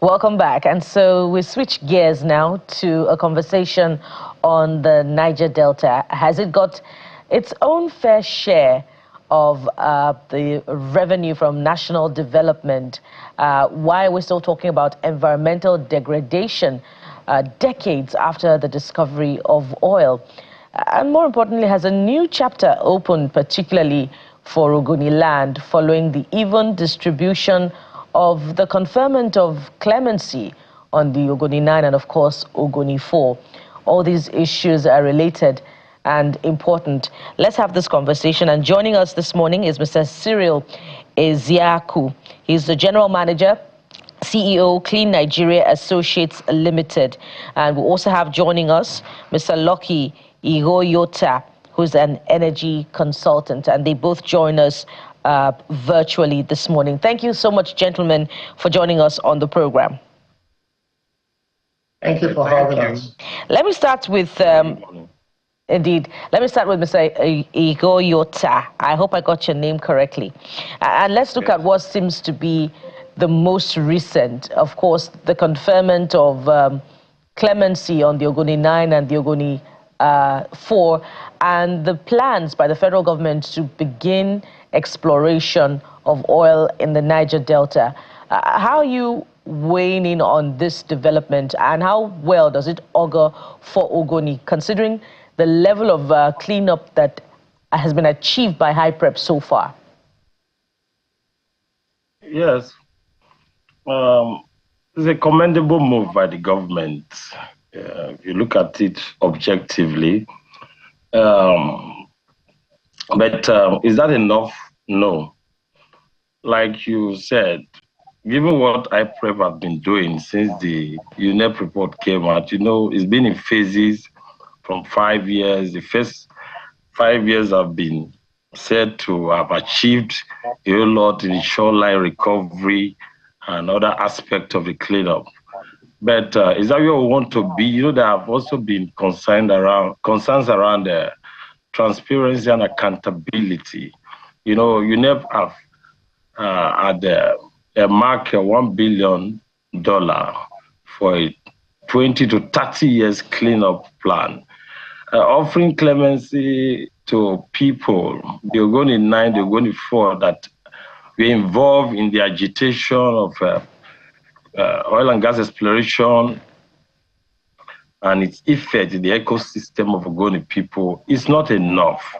Welcome back. And so we switch gears now to a conversation on the Niger Delta. Has it got its own fair share of the revenue from national development? Why are we still talking about environmental degradation decades after the discovery of oil? And more importantly, has a new chapter opened, particularly for Ogoni land, following the even distribution of the conferment of Clemency on the Ogoni 9 and, of course, Ogoni 4. All these issues are related and important. Let's have this conversation. And joining us this morning is Mr. Cyril Eziaku. He's the General Manager, CEO, Clean Nigeria Associates Limited. And we also have joining us Mr. Lucky Igoyota, who's an energy consultant. And they both join us virtually this morning. Thank you so much, gentlemen, for joining us on the program. Thank you for having us. Let me start with, indeed, let me start with Mr. Igoyota. I hope I got your name correctly. And let's look at what seems to be the most recent. Of course, the conferment of Clemency on the Ogoni 9 and the Ogoni 4, and the plans by the federal government to begin exploration of oil in the Niger Delta. How are you weighing in on this development, and how well does it augur for Ogoni, considering the level of cleanup that has been achieved by HYPREP so far? Yes. It's a commendable move by the government. If you look at it objectively. But is that enough? No. Like you said, given what HYPREP have been doing since the UNEP report came out, it's been in phases from 5 years. The first 5 years have been said to have achieved a whole lot in the shoreline recovery and other aspects of the cleanup. But is that where we want to be? There have also been concerns around transparency and accountability. UNEP have had a mark $1 billion for a 20 to 30 years cleanup plan, offering clemency to people, the Ogoni 9, the Ogoni 4, that were involved in the agitation of oil and gas exploration and its effect in the ecosystem of Ogoni people is not enough.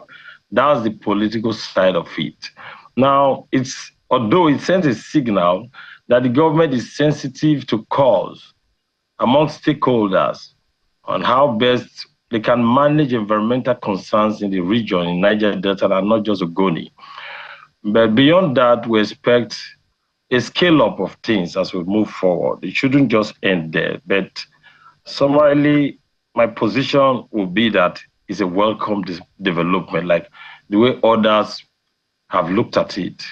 That's the political side of it. Now, although it sends a signal that the government is sensitive to calls among stakeholders on how best they can manage environmental concerns in the region, in Niger Delta, and not just Ogoni. But beyond that, we expect a scale-up of things as we move forward. It shouldn't just end there. But summarily, my position would be that it's a welcome development, like the way others have looked at it.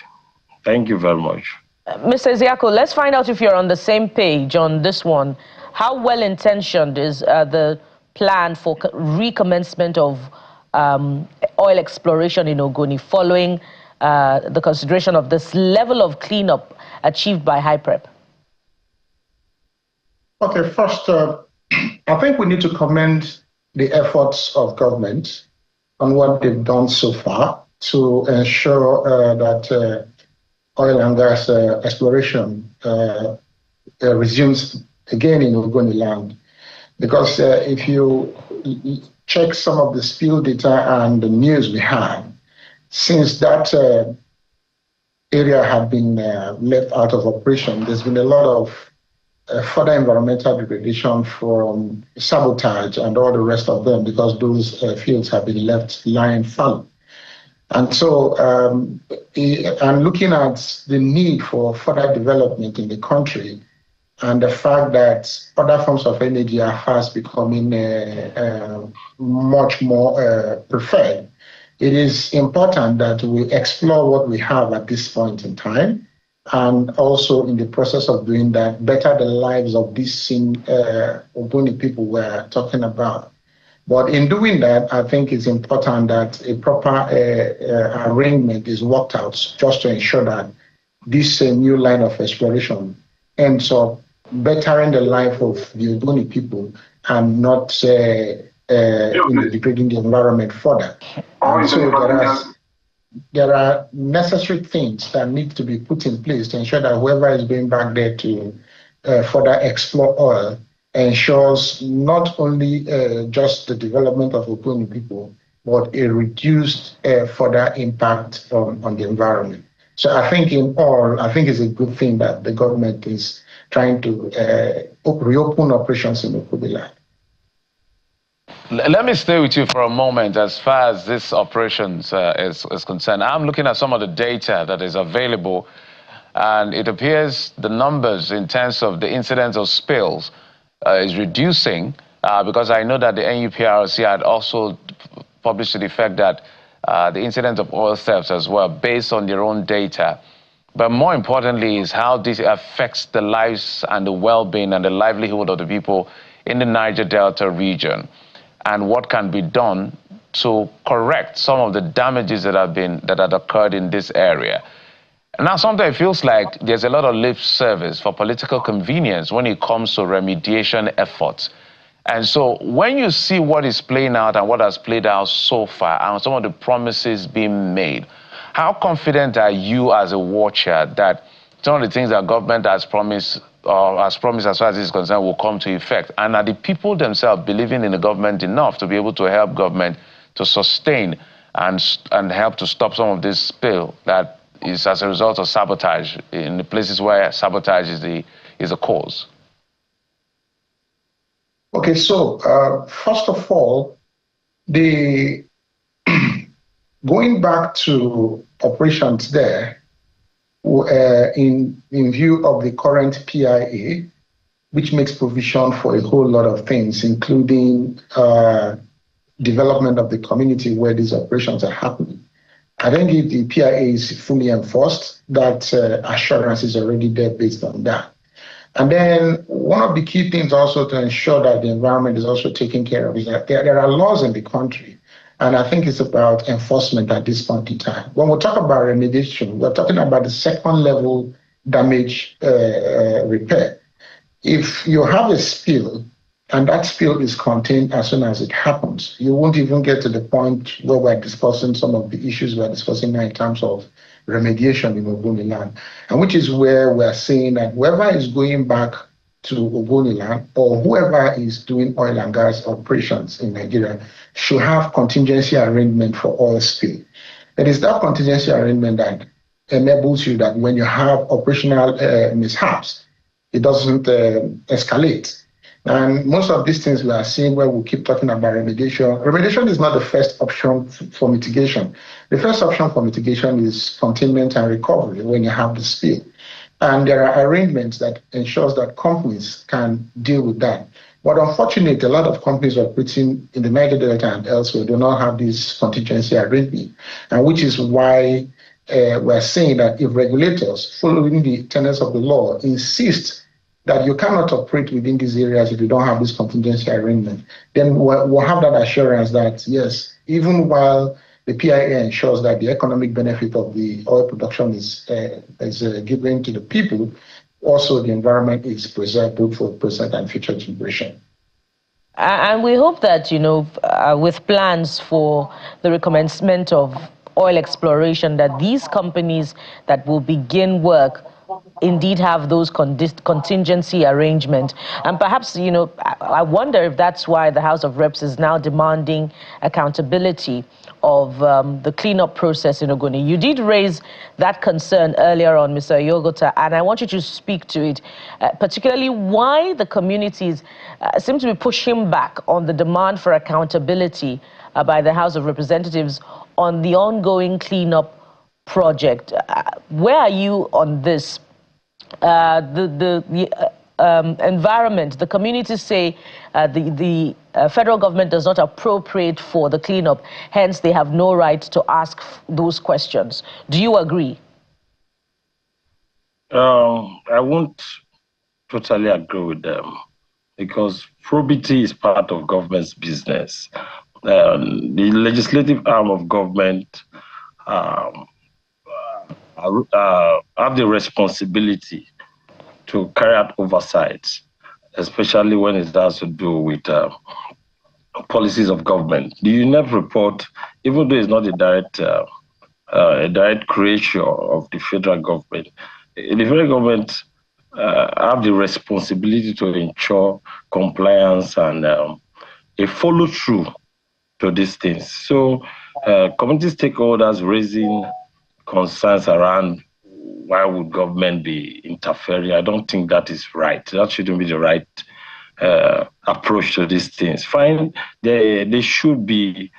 Thank you very much. Mr. Eziaku, let's find out if you're on the same page on this one. How well-intentioned is the plan for recommencement of oil exploration in Ogoni following the consideration of this level of cleanup achieved by HYPREP? Okay, first, I think we need to commend the efforts of government on what they've done so far to ensure that oil and gas exploration resumes again in Ogoni land. Because if you check some of the spill data and the news we have, since that area had been left out of operation, there's been a lot of further environmental degradation from sabotage and all the rest of them, because those fields have been left lying fallow. And so, and looking at the need for further development in the country, and the fact that other forms of energy are fast becoming much more preferred, it is important that we explore what we have at this point in time, and also in the process of doing that, better the lives of these Ogoni people we're talking about. But in doing that, I think it's important that a proper arrangement is worked out just to ensure that this new line of exploration ends up bettering the life of the Ogoni people and not degrading the environment further. And so there are necessary things that need to be put in place to ensure that whoever is going back there to further explore oil ensures not only just the development of Ogoni people, but a reduced further impact on the environment. So I think it's a good thing that the government is trying to reopen operations in Ogoni land. Let me stay with you for a moment as far as this operations is concerned. I'm looking at some of the data that is available, and it appears the numbers in terms of the incidence of spills is reducing because I know that the NUPRC had also published to the effect that the incidence of oil thefts as well, based on their own data. But more importantly is how this affects the lives and the well-being and the livelihood of the people in the Niger Delta region, and what can be done to correct some of the damages that had occurred in this area. And now sometimes it feels like there's a lot of lip service for political convenience when it comes to remediation efforts. And so when you see what is playing out and what has played out so far and some of the promises being made, how confident are you as a watcher that some of the things that government has promised as far as this is concerned will come to effect? And are the people themselves believing in the government enough to be able to help government to sustain and help to stop some of this spill that is as a result of sabotage in the places where sabotage is a cause? Okay, so first of all, going back to operations there, in view of the current PIA, which makes provision for a whole lot of things, including development of the community where these operations are happening. I think if the PIA is fully enforced, that assurance is already there based on that. And then one of the key things also to ensure that the environment is also taken care of is that there are laws in the country. And I think it's about enforcement at this point in time. When we talk about remediation, we're talking about the second level damage repair. If you have a spill and that spill is contained as soon as it happens, you won't even get to the point where we're discussing some of the issues we're discussing now in terms of remediation in Ogoni land, and which is where we're saying that whoever is going back to Ogoni land or whoever is doing oil and gas operations in Nigeria should have contingency arrangement for oil spill. It is that contingency arrangement that enables you that when you have operational mishaps, it doesn't escalate. And most of these things we are seeing where we keep talking about remediation. Remediation is not the first option for mitigation. The first option for mitigation is containment and recovery when you have the spill. And there are arrangements that ensures that companies can deal with that. But unfortunately, a lot of companies operating in the Niger Delta and elsewhere do not have this contingency arrangement, and which is why we're saying that if regulators, following the tenets of the law, insist that you cannot operate within these areas if you don't have this contingency arrangement, then we'll have that assurance that, yes, even while the PIA ensures that the economic benefit of the oil production is given to the people, also the environment is preserved both for present and future generation. And we hope that, with plans for the recommencement of oil exploration, that these companies that will begin work indeed have those contingency arrangement. And perhaps, I wonder if that's why the House of Reps is now demanding accountability of the cleanup process in Ogoni. You did raise that concern earlier on, Mr. Yogota, and I want you to speak to it, particularly why the communities seem to be pushing back on the demand for accountability by the House of Representatives on the ongoing cleanup project. Where are you on this? The environment, the communities say the federal government does not appropriate for the cleanup, hence they have no right to ask those questions. Do you agree? I won't totally agree with them, because probity is part of government's business. The legislative arm of government have the responsibility to carry out oversight, especially when it has to do with policies of government. The UNEP report, even though it's not a direct creation of the federal government, the federal government have the responsibility to ensure compliance and a follow through to these things. So, community stakeholders raising concerns around why would government be interfering? I don't think that is right. That shouldn't be the right approach to these things. Fine, they should be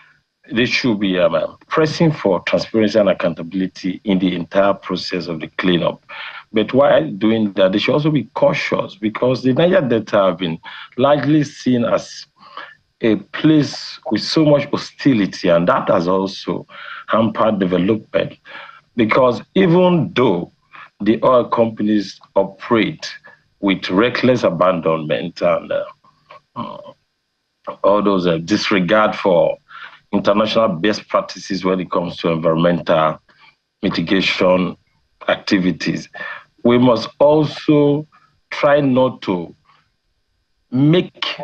pressing for transparency and accountability in the entire process of the cleanup. But while doing that, they should also be cautious, because the Niger Delta have been largely seen as a place with so much hostility, and that has also hampered development. Because even though the oil companies operate with reckless abandonment and all those disregard for international best practices when it comes to environmental mitigation activities, we must also try not to make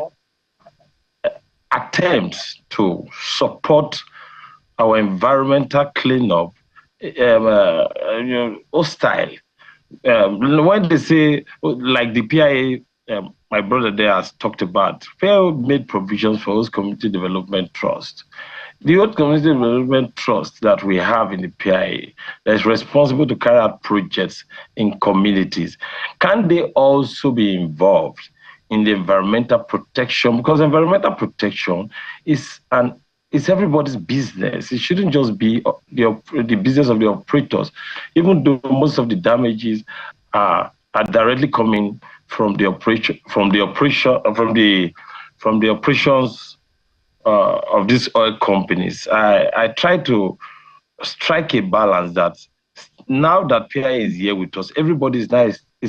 attempts to support our environmental cleanup hostile. When they say, like the PIA, my brother there has talked about, PIA made provisions for host community development trust. The host community development trust that we have in the PIA that is responsible to carry out projects in communities, can they also be involved in the environmental protection? Because environmental protection is everybody's business. It shouldn't just be the business of the operators, even though most of the damages are directly coming from the operations of these oil companies. I try to strike a balance that now that PI is here with us, everybody is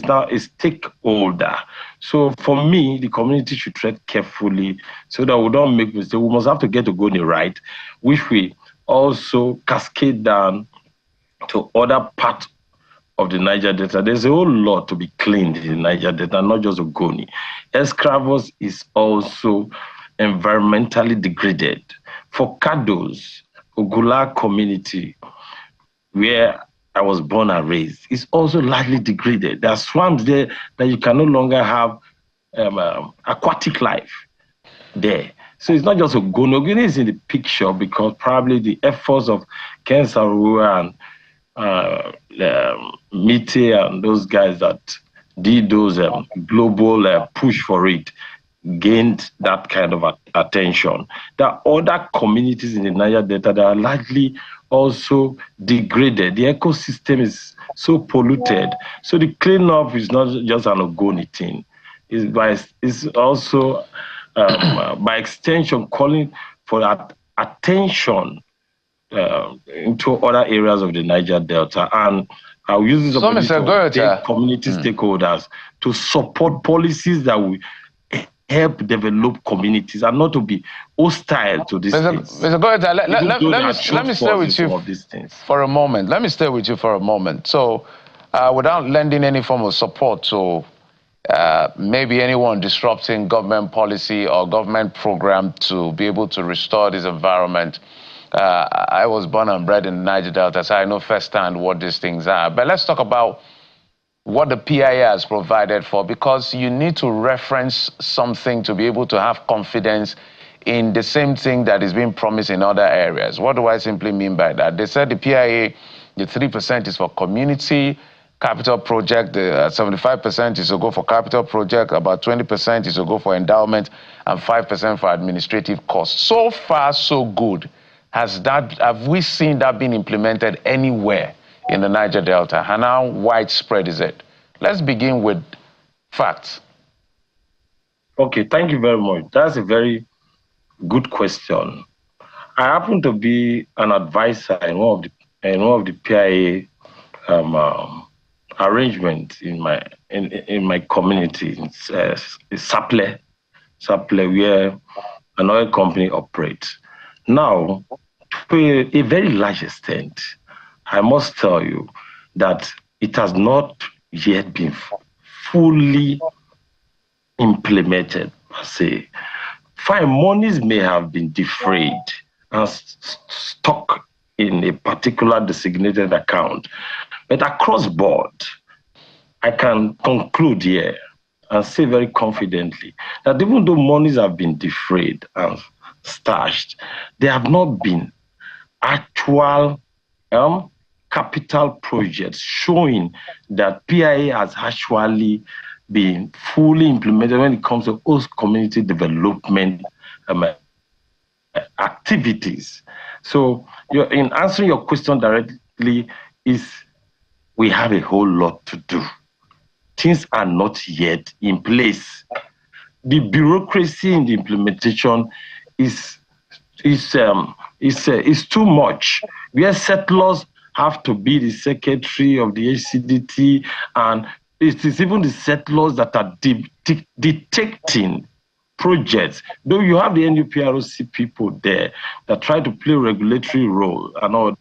now a stakeholder. So for me, the community should tread carefully so that we don't make mistakes. We must have to get Ogoni right, which we also cascade down to other parts of the Niger Delta. There's a whole lot to be cleaned in the Niger Delta, not just Ogoni. Escravos is also environmentally degraded. For Kados, Ogula community, where I was born and raised, is also largely degraded. There are swamps there that you can no longer have aquatic life there. So it's not just Ogoni. Ogoni is in the picture because probably the efforts of Ken Sarua and Mite and those guys that did those global push for it gained that kind of attention. There are other communities in the Niger Delta that are largely also degraded. The ecosystem is so polluted. So the cleanup is not just an Ogoni thing. It's also, by extension, calling for attention into other areas of the Niger Delta. And I'll use this opportunity to take community stakeholders to support policies that will help develop communities and not to be hostile to these things. Mr. Goeta, let me stay with you for a moment. Let me stay with you for a moment. So, without lending any form of support to maybe anyone disrupting government policy or government program to be able to restore this environment, I was born and bred in the Niger Delta, so I know firsthand what these things are. But let's talk about what the PIA has provided for, because you need to reference something to be able to have confidence in the same thing that is being promised in other areas. What do I simply mean by that? They said the PIA, the 3% is for community capital project, the 75% is to go for capital project, about 20% is to go for endowment, and 5% for administrative costs. So far, so good. Have we seen that being implemented anywhere in the Niger Delta? And how widespread is it? Let's begin with facts. Okay, thank you very much. That's a very good question. I happen to be an advisor in one of the PIA arrangements in my community. It's Saple, where an oil company operates. Now, to a very large extent, I must tell you that it has not yet been fully implemented, per se. Fine, monies may have been defrayed and stuck in a particular designated account, but across board, I can conclude here and say very confidently that even though monies have been defrayed and stashed, there have not been actual capital projects showing that PIA has actually been fully implemented when it comes to host community development activities. So in answering your question directly is we have a whole lot to do. Things are not yet in place. The bureaucracy in the implementation is too much. Where settlers have to be the secretary of the HCDT, and it is even the settlers that are detecting projects. Though you have the NUPROC people there that try to play a regulatory role and all,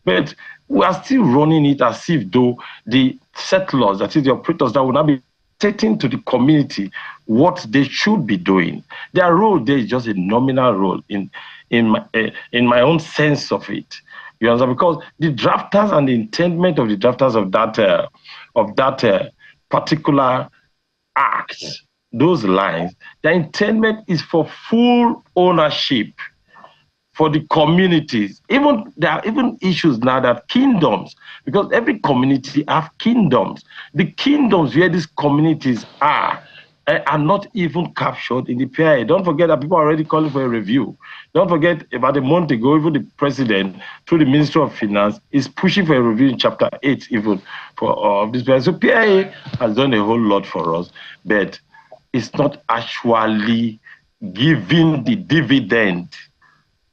but we are still running it as if though the settlers, that is the operators, that will not be stating to the community what they should be doing. Their role there is just a nominal role in my own sense of it. You understand? Because the drafters and the intent of the drafters of that particular act, those lines, their intent is for full ownership for the communities. There are even issues now that kingdoms, because every community have kingdoms. The kingdoms where these communities are not even captured in the PIA. Don't forget that people are already calling for a review. Don't forget, about a month ago, even the president, through the Ministry of Finance, is pushing for a review in Chapter 8 even for this PIA. So PIA has done a whole lot for us, but it's not actually giving the dividend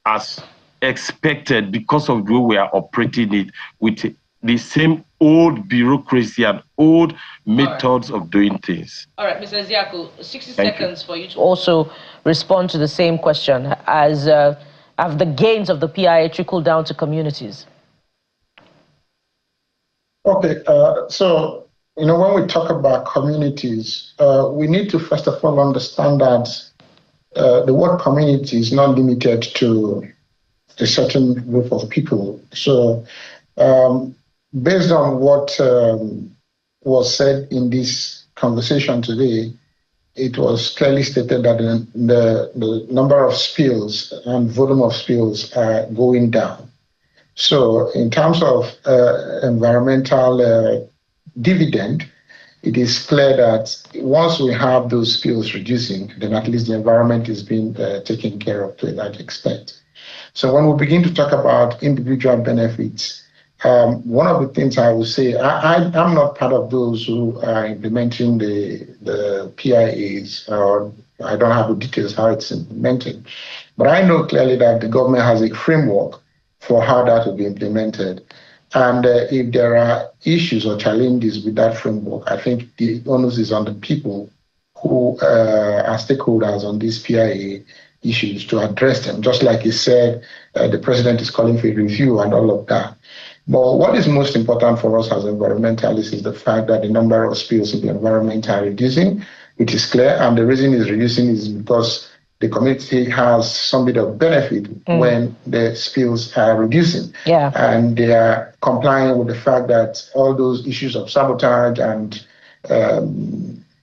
as expected because of the way we are operating it with the same old bureaucracy and old methods of doing things. All right, Mr. Ezeaku, 60 seconds for you to also respond to the same question. As have the gains of the PIA trickled down to communities? Okay, so, when we talk about communities, we need to first of all understand that the word community is not limited to a certain group of people. So, based on what was said in this conversation today, it was clearly stated that the number of spills and volume of spills are going down. So, in terms of environmental dividend, it is clear that once we have those spills reducing, then at least the environment is being taken care of to a large extent. So when we begin to talk about individual benefits, one of the things I will say, I'm not part of those who are implementing the PIAs, or I don't have the details how it's implemented. But I know clearly that the government has a framework for how that will be implemented. And if there are issues or challenges with that framework, I think the onus is on the people who are stakeholders on these PIA issues to address them. Just like he said, the president is calling for a review and all of that. But what is most important for us as environmentalists is the fact that the number of spills in the environment are reducing, which is clear. And the reason it's reducing is because the community has some bit of benefit when the spills are reducing. Yeah. And they are complying with the fact that all those issues of sabotage and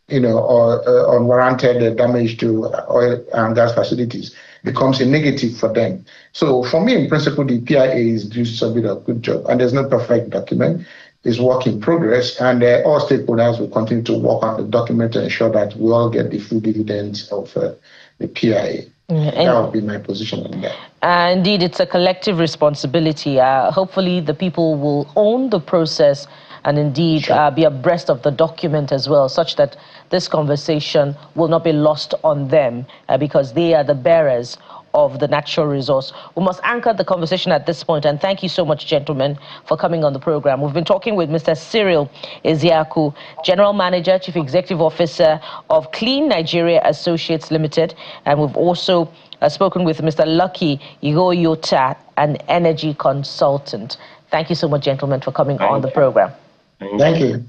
or unwarranted damage to oil and gas facilities becomes a negative for them. So for me, in principle, the PIA is doing some bit of good job. And there's no perfect document. It's work in progress. And all stakeholders will continue to work on the document to ensure that we all get the full dividends of the PIA. That would be my position on that. Indeed, it's a collective responsibility. Hopefully, the people will own the process and indeed be abreast of the document as well, such that this conversation will not be lost on them because they are the bearers of the natural resource. We must anchor the conversation at this point, and thank you so much, gentlemen, for coming on the program. We've been talking with Mr. Cyril Ezeaku, General Manager, Chief Executive Officer of Clean Nigeria Associates Limited, and we've also spoken with Mr. Lucky Igoyota, an energy consultant. Thank you so much, gentlemen, for coming on the program. Thank you.